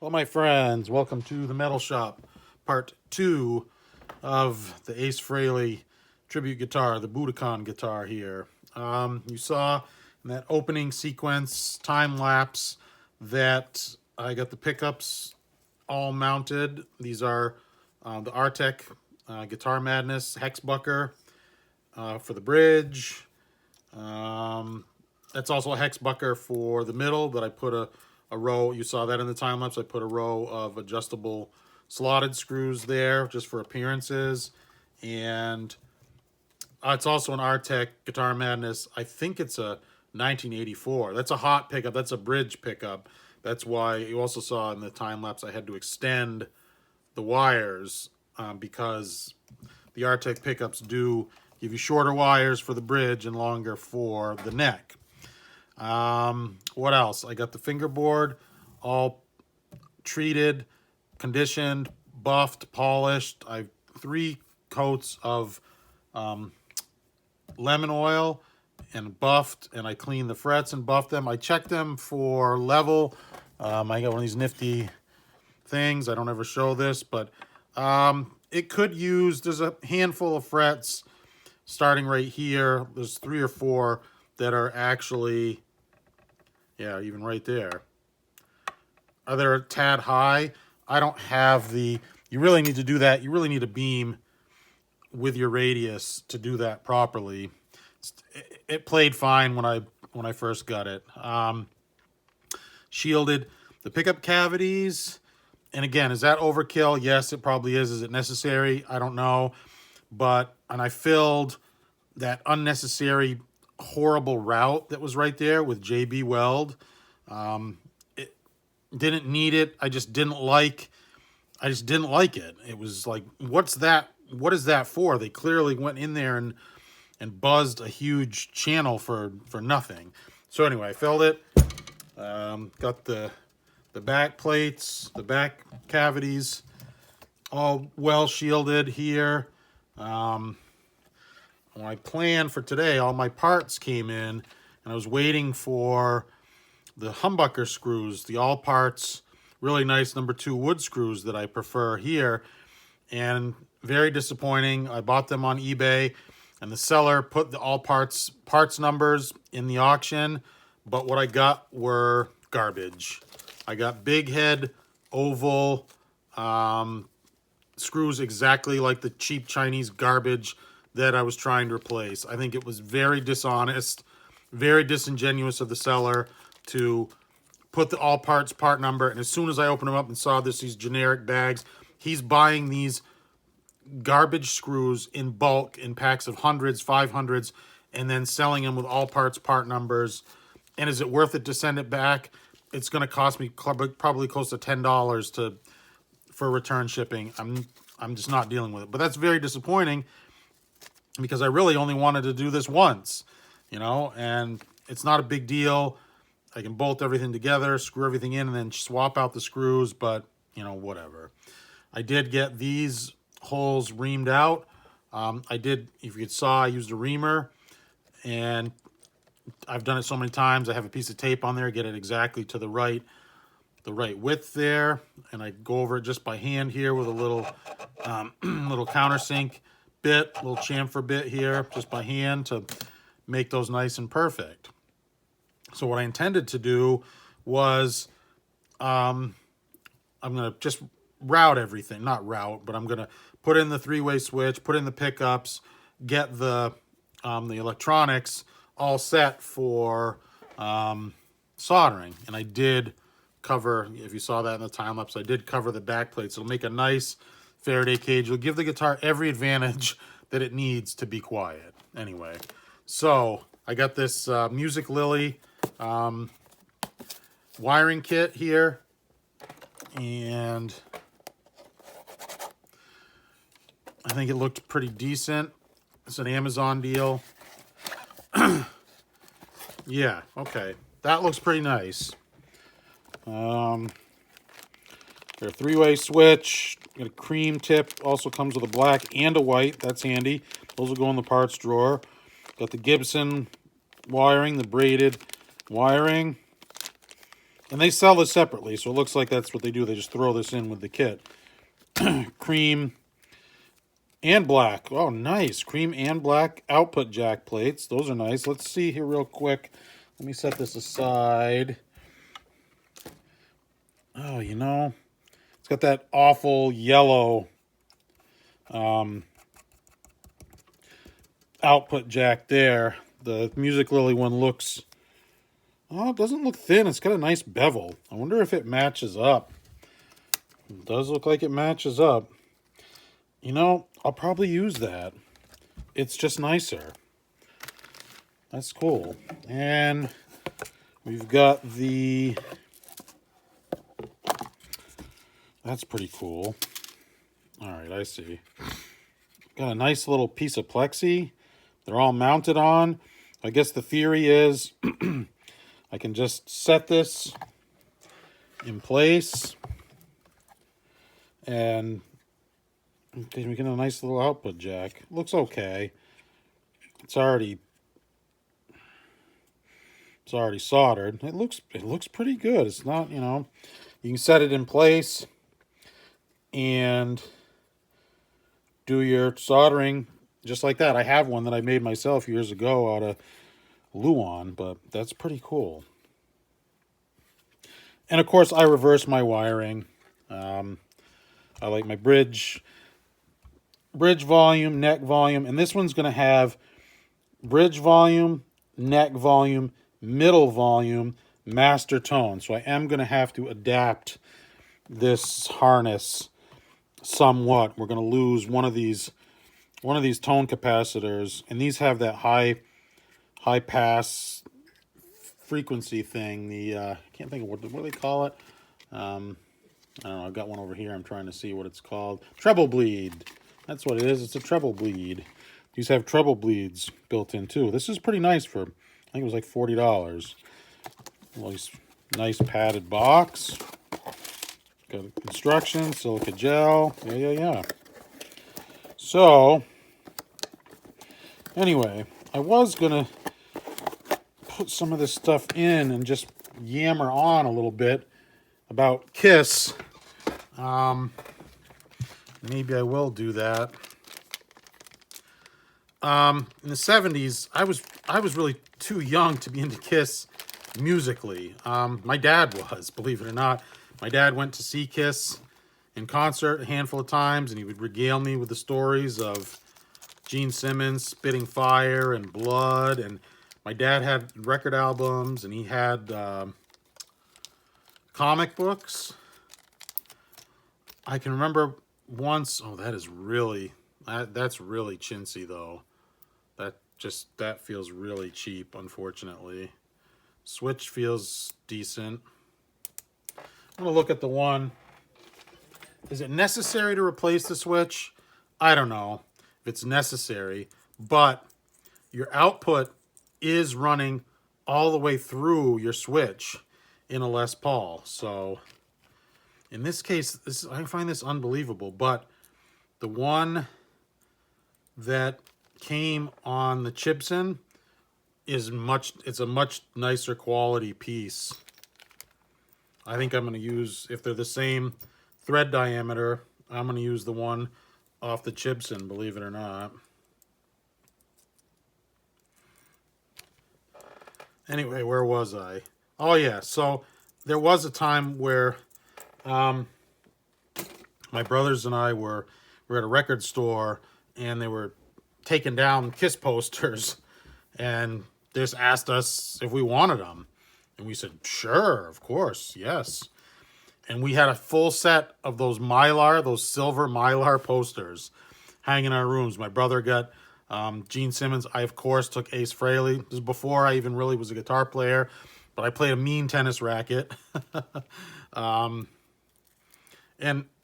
Well, my friends, welcome to the Metal Shop, part 2 of the Ace Frehley tribute guitar, the Budokan guitar here. You saw in that opening sequence, time lapse, that I got the pickups all mounted. These are the Artec Guitar Madness Hexbucker for the bridge. That's also a Hexbucker for the middle that I put a row. You saw that in the time lapse. I put a row of adjustable slotted screws there just for appearances. And it's also an Artec Guitar Madness. I think it's a 1984. That's a hot pickup. That's a bridge pickup. That's why you also saw in the time lapse I had to extend the wires because the Artec pickups do give you shorter wires for the bridge and longer for the neck. What else? I got the fingerboard all treated, conditioned, buffed, polished. I have 3 coats of lemon oil and buffed, and I cleaned the frets and buffed them. I checked them for level. I got one of these nifty things. I don't ever show this, but it could use, there's a handful of frets starting right here. There's 3 or 4 that are actually, yeah, even right there. They're a tad high. I don't have the, you really need to do that. You really need a beam with your radius to do that properly. It played fine when I first got it. Shielded the pickup cavities. And again, is that overkill? Yes, it probably is. Is it necessary? I don't know. And I filled that unnecessary horrible route that was right there with JB Weld. It didn't need it. I just didn't like it. It was like, what's that? What is that for? They clearly went in there and buzzed a huge channel for nothing. So anyway, I filled it. Got the back plates, the back cavities all well shielded here. When I planned for today, all my parts came in, and I was waiting for the humbucker screws, the all parts, really nice number 2 wood screws that I prefer here, and very disappointing. I bought them on eBay, and the seller put the all parts numbers in the auction, but what I got were garbage. I got big head oval screws exactly like the cheap Chinese garbage that I was trying to replace. I think it was very dishonest, very disingenuous of the seller to put the all parts part number, and as soon as I opened them up and saw these generic bags, he's buying these garbage screws in bulk in packs of hundreds, 500s, and then selling them with all parts part numbers. And is it worth it to send it back? It's going to cost me probably close to $10 for return shipping. I'm just not dealing with it. But that's very disappointing because I really only wanted to do this once, and it's not a big deal. I can bolt everything together, screw everything in, and then swap out the screws, but, whatever. I did get these holes reamed out. If you saw, I used a reamer, and I've done it so many times. I have a piece of tape on there, get it exactly to the right width there, and I go over it just by hand here with a little little countersink bit, little chamfer bit here, just by hand to make those nice and perfect. So what I intended to do was I'm going to just route everything, not route, but I'm going to put in the 3-way switch, put in the pickups, get the electronics all set for soldering. And I did cover, if you saw that in the time lapse, I did cover the back plates. It'll make a nice Faraday cage. It'll give the guitar every advantage that it needs to be quiet. Anyway, so I got this Music Lily wiring kit here, and I think it looked pretty decent. It's an Amazon deal. Yeah, okay. That looks pretty nice. Got a 3-way switch. Got a cream tip. Also comes with a black and a white. That's handy. Those will go in the parts drawer. Got the Gibson wiring, the braided wiring. And they sell this separately, so it looks like that's what they do. They just throw this in with the kit. Cream and black. Oh, nice. Cream and black output jack plates. Those are nice. Let's see here real quick. Let me set this aside. Oh, you know, it's got that awful yellow output jack there. The Music Lily one looks... Oh, it doesn't look thin. It's got a nice bevel. I wonder if it matches up. It does look like it matches up. You know, I'll probably use that. It's just nicer. That's cool. And we've got the... That's pretty cool. All right, I see. Got a nice little piece of plexi. They're all mounted on. I guess the theory is I can just set this in place and we get a nice little output jack. Looks okay. It's already soldered. It looks pretty good. It's not, you know, you can set it in place and do your soldering just like that. I have one that I made myself years ago out of Luan, but that's pretty cool. And of course, I reverse my wiring. I like my bridge volume, neck volume, and this one's going to have bridge volume, neck volume, middle volume, master tone. So I am going to have to adapt this harness somewhat. We're going to lose one of these tone capacitors, and these have that high pass frequency thing. The I can't think of what do they call it. I don't know. I've got one over here. I'm trying to see what it's called. Treble bleed. That's what it is. It's a treble bleed. These have treble bleeds built in too. This is pretty nice for, I think it was like $40. Nice padded box. Got instructions, silica gel. Yeah. So, anyway, I was going to put some of this stuff in and just yammer on a little bit about Kiss. Maybe I will do that. In the 70s, I was really too young to be into Kiss musically. My dad was, believe it or not. My dad went to see Kiss in concert a handful of times, and he would regale me with the stories of Gene Simmons spitting fire and blood. And my dad had record albums, and he had comic books. I can remember once. Oh, that's really chintzy though. That feels really cheap, unfortunately. Switch feels decent. I'm gonna look at the one. Is it necessary to replace the switch? I don't know if it's necessary, but your output is running all the way through your switch in a Les Paul. So in this case, I find this unbelievable, but the one that came on the Chibson it's a much nicer quality piece. I think I'm going to use, if they're the same thread diameter, I'm going to use the one off the Chibson, believe it or not. Anyway, where was I? Oh yeah, so there was a time where my brothers and I were at a record store, and they were taking down Kiss posters, and they just asked us if we wanted them. And we said, sure, of course, yes. And we had a full set of those silver Mylar posters hanging in our rooms. My brother got Gene Simmons. I, of course, took Ace Frehley. This was before I even really was a guitar player, but I played a mean tennis racket. And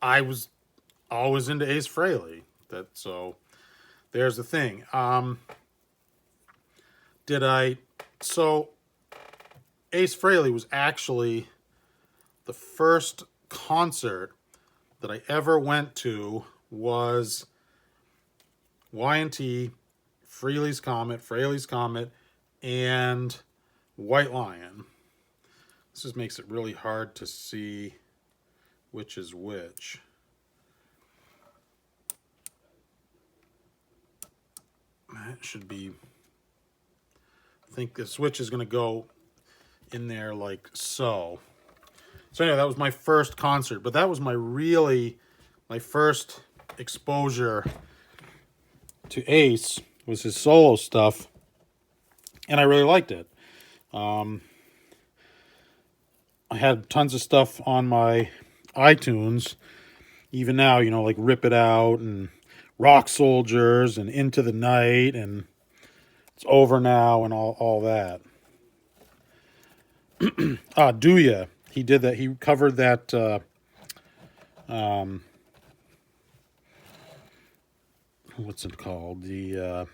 I was always into Ace Frehley. So there's the thing. So Ace Frehley was actually the first concert that I ever went to was Y&T, Frehley's Comet, and White Lion. This just makes it really hard to see which is which. That should be, I think the switch is going to go in there like so. So anyway, that was my first concert, but that was my first exposure to Ace, was his solo stuff, and I really liked it. I had tons of stuff on my iTunes, even now, like Rip It Out and Rock Soldiers and Into the Night and It's Over Now and all that. Do Ya? He did that. He covered that. What's it called? The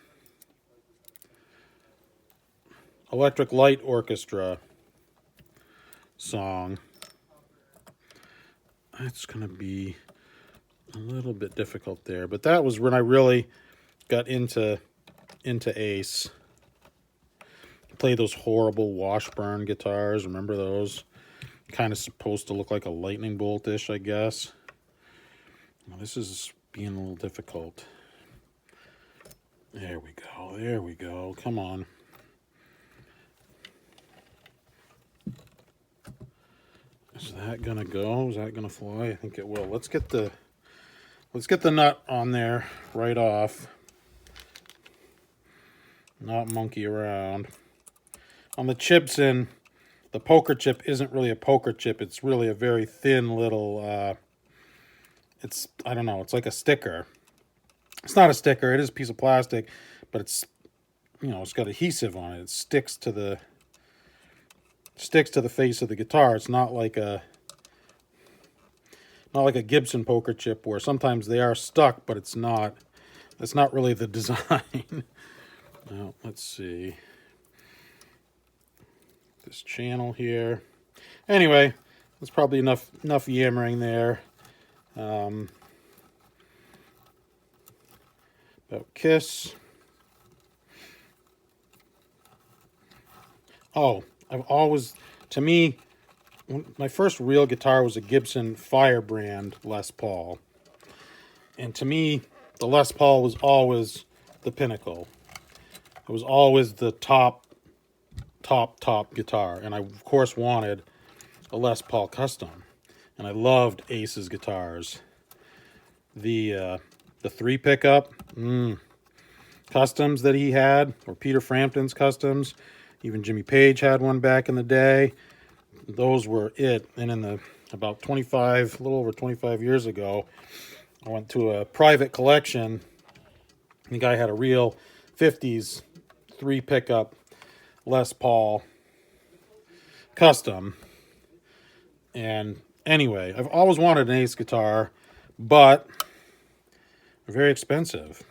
Electric Light Orchestra song. That's gonna be a little bit difficult there, but that was when I really got into Ace. Play those horrible Washburn guitars. Remember those? Kind of supposed to look like a lightning bolt-ish, I guess. Well, this is being a little difficult. There we go. There we go. Come on. Is that gonna go? Is that gonna fly? I think it will. Let's get the nut on there right off. Not monkey around. On the Chibson, the poker chip isn't really a poker chip. It's really a very thin little, I don't know, it's like a sticker. It's not a sticker. It is a piece of plastic, but it's, it's got adhesive on it. It sticks to the face of the guitar. It's not like a Gibson poker chip where sometimes they are stuck, but it's not. That's not really the design. Now, let's see. This channel here. Anyway, that's probably enough yammering there. About Kiss. Oh, to me, my first real guitar was a Gibson Firebrand Les Paul. And to me, the Les Paul was always the pinnacle. It was always the top guitar. And I, of course, wanted a Les Paul Custom. And I loved Ace's guitars. The 3 pickup customs that he had, or Peter Frampton's customs. Even Jimmy Page had one back in the day. Those were it. And in about a little over 25 years ago, I went to a private collection. The guy had a real 50s 3 pickup Les Paul Custom. And anyway, I've always wanted an Ace guitar, but they're very expensive.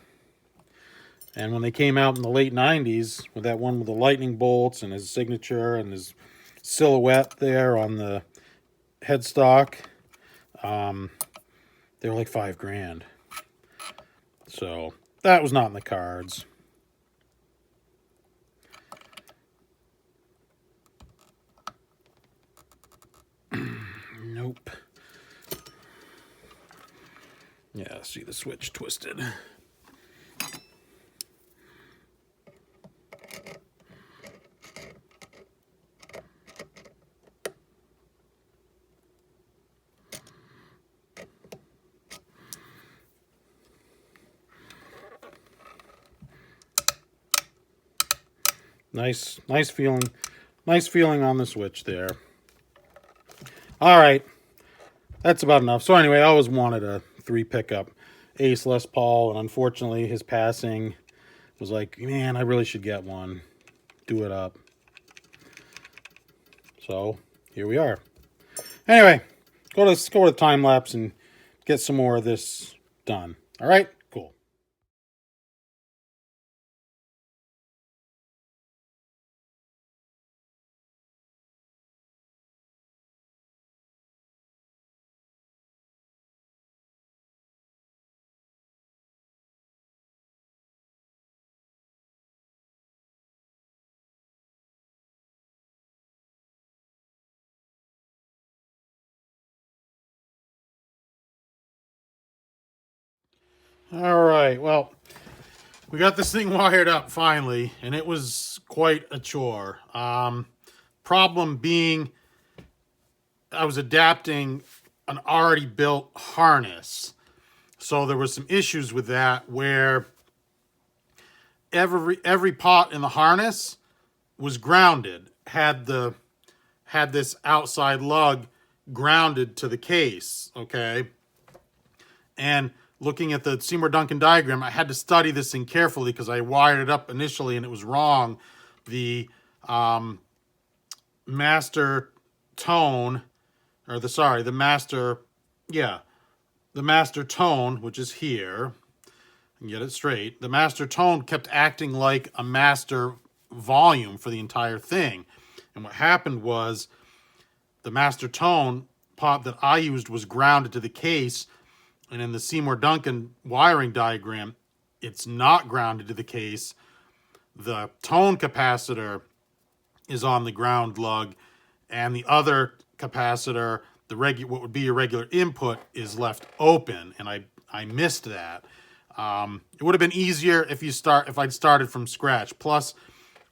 And when they came out in the late 90s, with that one with the lightning bolts and his signature and his silhouette there on the headstock, they were like $5,000. So that was not in the cards. Nope. Yeah, see the switch twisted. Nice feeling on the switch there. All right, that's about enough. So anyway, I always wanted a 3 pickup Ace Les Paul, and unfortunately his passing was like, man, I really should get one. Do it up. So here we are. Anyway, go to the time lapse and get some more of this done. All right. All right, well, we got this thing wired up finally, and it was quite a chore. Problem being, I was adapting an already built harness. So there was some issues with that where every pot in the harness was grounded, had this outside lug grounded to the case, okay? And looking at the Seymour Duncan diagram, I had to study this thing carefully because I wired it up initially and it was wrong. The master tone, or the master, yeah, the master tone, which is here, and get it straight, the master tone kept acting like a master volume for the entire thing. And what happened was the master tone pot that I used was grounded to the case, and in the Seymour Duncan wiring diagram, it's not grounded to the case. The tone capacitor is on the ground lug, and the other capacitor, what would be your regular input, is left open, and I missed that. It would have been easier if I'd started from scratch. Plus,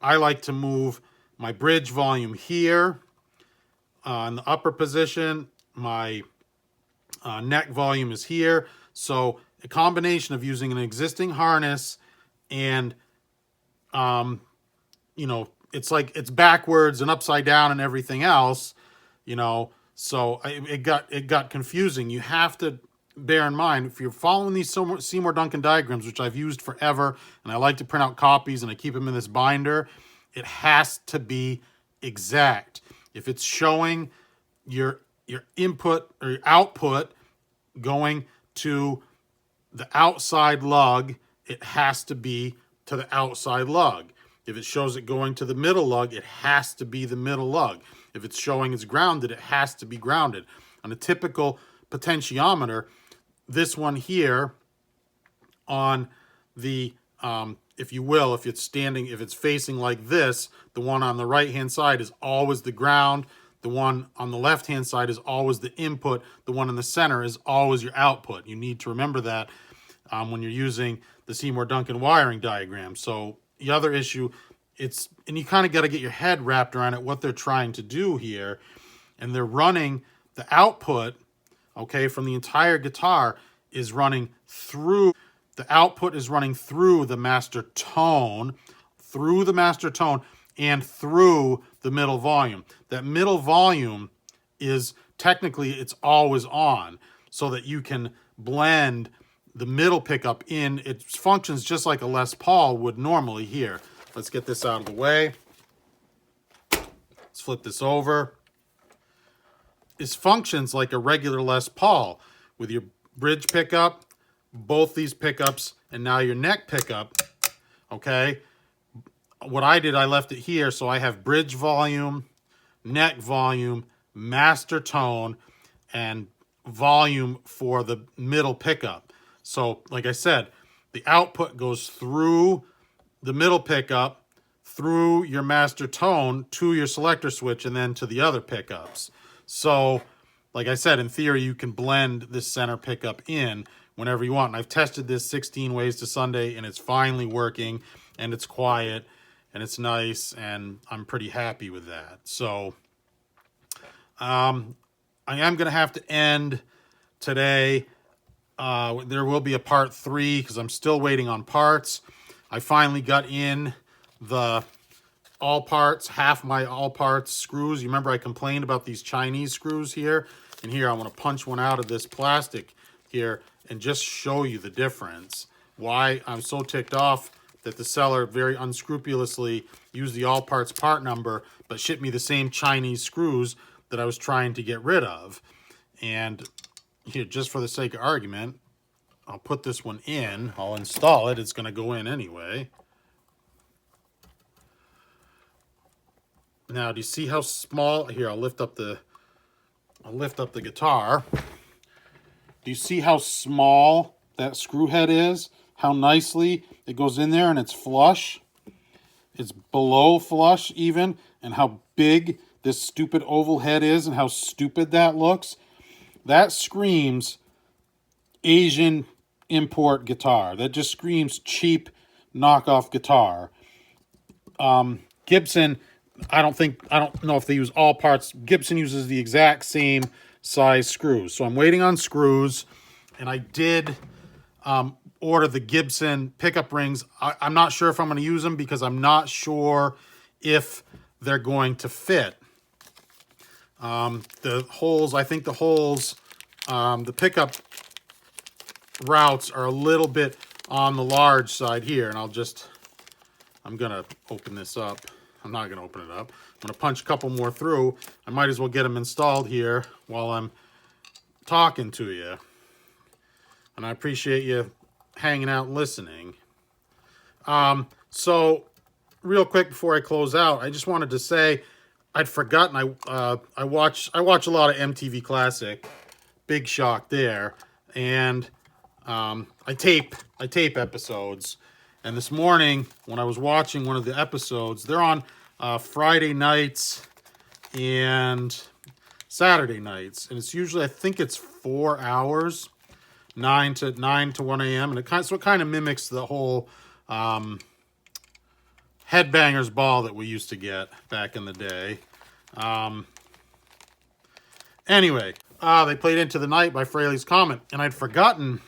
I like to move my bridge volume here in the upper position. My neck volume is here. So a combination of using an existing harness and, it's like it's backwards and upside down and everything else, So it got confusing. You have to bear in mind, if you're following these Seymour Duncan diagrams, which I've used forever, and I like to print out copies and I keep them in this binder, it has to be exact. If it's showing your input or your output going to the outside lug, it has to be to the outside lug. If it shows it going to the middle lug, it has to be the middle lug. If it's showing it's grounded, it has to be grounded. On a typical potentiometer, this one here on the, if it's facing like this, the one on the right-hand side is always the ground. The one on the left-hand side is always the input. The one in the center is always your output. You need to remember that when you're using the Seymour Duncan wiring diagram. So the other issue, and you kind of got to get your head wrapped around it, what they're trying to do here. And they're running the output, okay, from the entire guitar is running through, the output is running through the master tone, and through the middle volume. That middle volume is technically, it's always on, so that you can blend the middle pickup in. It functions just like a Les Paul would normally here. Let's get this out of the way. Let's flip this over. It functions like a regular Les Paul with your bridge pickup, both these pickups, and now your neck pickup, okay? What I did, I left it here, so I have bridge volume, neck volume, master tone, and volume for the middle pickup. So, like I said, the output goes through the middle pickup, through your master tone, to your selector switch, and then to the other pickups. So, like I said, in theory, you can blend this center pickup in whenever you want. And I've tested this 16 ways to Sunday, and it's finally working, and it's quiet, and it's nice, and I'm pretty happy with that. So, I am going to have to end today. There will be a part 3 because I'm still waiting on parts. I finally got in the all parts, half my all parts screws. You remember I complained about these Chinese screws here? And here I want to punch one out of this plastic here and just show you the difference. Why I'm so ticked off that the seller very unscrupulously used the all parts part number, but shipped me the same Chinese screws that I was trying to get rid of. And here, just for the sake of argument, I'll put this one in. I'll install it. It's going to go in anyway. Now, do you see how small? Here, I'll lift up the guitar. Do you see how small that screw head is? How nicely it goes in there and it's flush. It's below flush even, and how big this stupid oval head is and how stupid that looks. That screams Asian import guitar. That just screams cheap knockoff guitar. Gibson, I don't know if they use all parts. Gibson uses the exact same size screws. So I'm waiting on screws, and I did order the Gibson pickup rings. I'm not sure if I'm going to use them because I'm not sure if they're going to fit. The holes, I think the holes, the pickup routes are a little bit on the large side here, and I'm going to open this up. I'm not going to open it up. I'm going to punch a couple more through. I might as well get them installed here while I'm talking to you. And I appreciate you hanging out and listening. So real quick before I close out, I just wanted to say I'd forgotten I watch a lot of MTV Classic. Big shock there. And I tape episodes. And this morning when I was watching one of the episodes, they're on Friday nights and Saturday nights, and it's usually, I think it's 4 hours, 9 to 1 a.m. and it kind of mimics the whole Headbangers Ball that we used to get back in the day. Anyway, they played Into the Night by Frehley's Comet, and I'd forgotten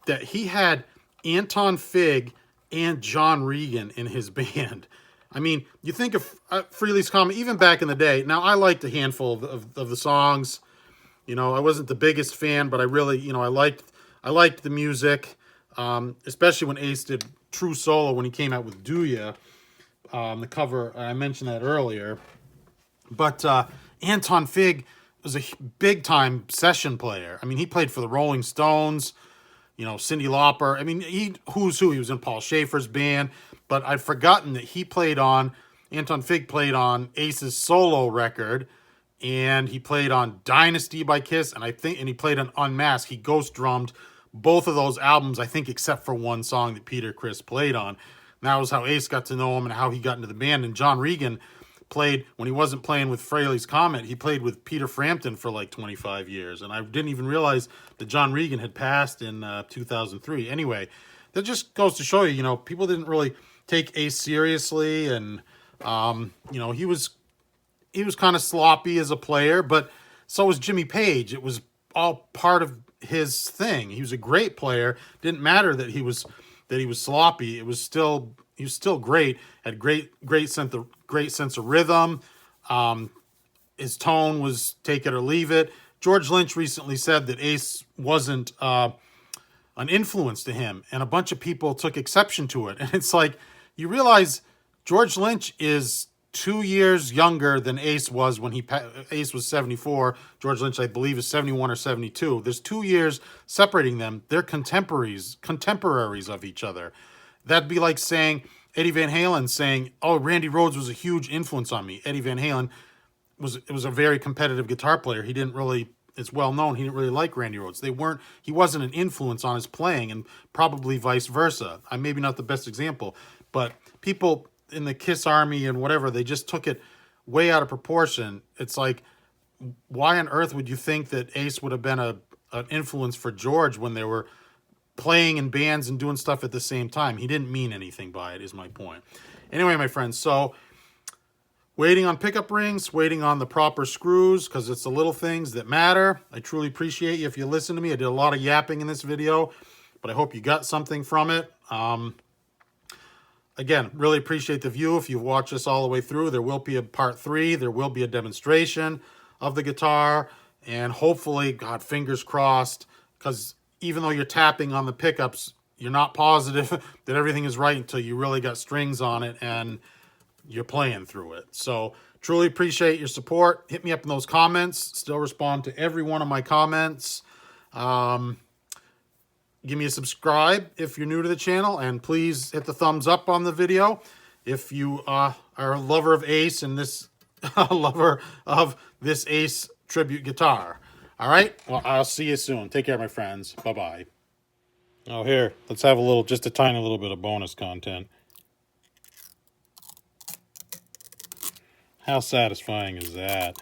that he had Anton Fig and John Regan in his band. I mean, you think of Frehley's Comet, even back in the day. Now, I liked a handful of the songs. You know, I wasn't the biggest fan, but I really, you know, I liked the music, especially when Ace did True Solo when he came out with Do Ya, the cover. I mentioned that earlier. But Anton Fig was a big-time session player. I mean, he played for the Rolling Stones, you know, Cyndi Lauper. I mean, who's who. He was in Paul Schaefer's band. But I'd forgotten that Anton Fig played on Ace's solo record, and he played on Dynasty by Kiss, and he played on Unmasked. He ghost drummed both of those albums, I think, except for one song that Peter Criss played on. And that was how Ace got to know him and how he got into the band. And John Regan played, when he wasn't playing with Frehley's Comet, he played with Peter Frampton for like 25 years. And I didn't even realize that John Regan had passed in 2003. Anyway, that just goes to show you, you know, people didn't really take Ace seriously, and you know, he was kind of sloppy as a player, but so was Jimmy Page. It was all part of his thing. He was a great player. Didn't matter that he was sloppy. He was still great. Had great sense of rhythm. His tone was take it or leave it. George Lynch recently said that Ace wasn't an influence to him, and a bunch of people took exception to it. And it's like, you realize George Lynch is 2 years younger than Ace was when Ace was 74. George Lynch, I believe, is 71 or 72. There's 2 years separating them. They're contemporaries of each other. That'd be like saying Eddie Van Halen saying, "Oh, Randy Rhoads was a huge influence on me." Eddie Van Halen was a very competitive guitar player. He didn't really, it's well known, he didn't really like Randy Rhoads. He wasn't an influence on his playing, and probably vice versa. I'm maybe not the best example, but people in the Kiss Army and whatever, they just took it way out of proportion. It's like, why on earth would you think that Ace would have been an influence for George when they were playing in bands and doing stuff at the same time? He didn't mean anything by it, is my point. Anyway, my friends, so waiting on pickup rings, waiting on the proper screws, because it's the little things that matter. I truly appreciate you if you listen to me. I did a lot of yapping in this video, but I hope you got something from it. Again, really appreciate the view. If you've watched this all the way through, there will be a part 3. There will be a demonstration of the guitar, and hopefully, God, fingers crossed, because even though you're tapping on the pickups, you're not positive that everything is right until you really got strings on it and you're playing through it. So truly appreciate your support. Hit me up in those comments. Still respond to every one of my comments. Give me a subscribe if you're new to the channel, and please hit the thumbs up on the video if you are a lover of Ace and this lover of this Ace tribute guitar. All right, well, I'll see you soon. Take care, my friends. Bye-bye. Oh, here, let's have just a tiny little bit of bonus content. How satisfying is that?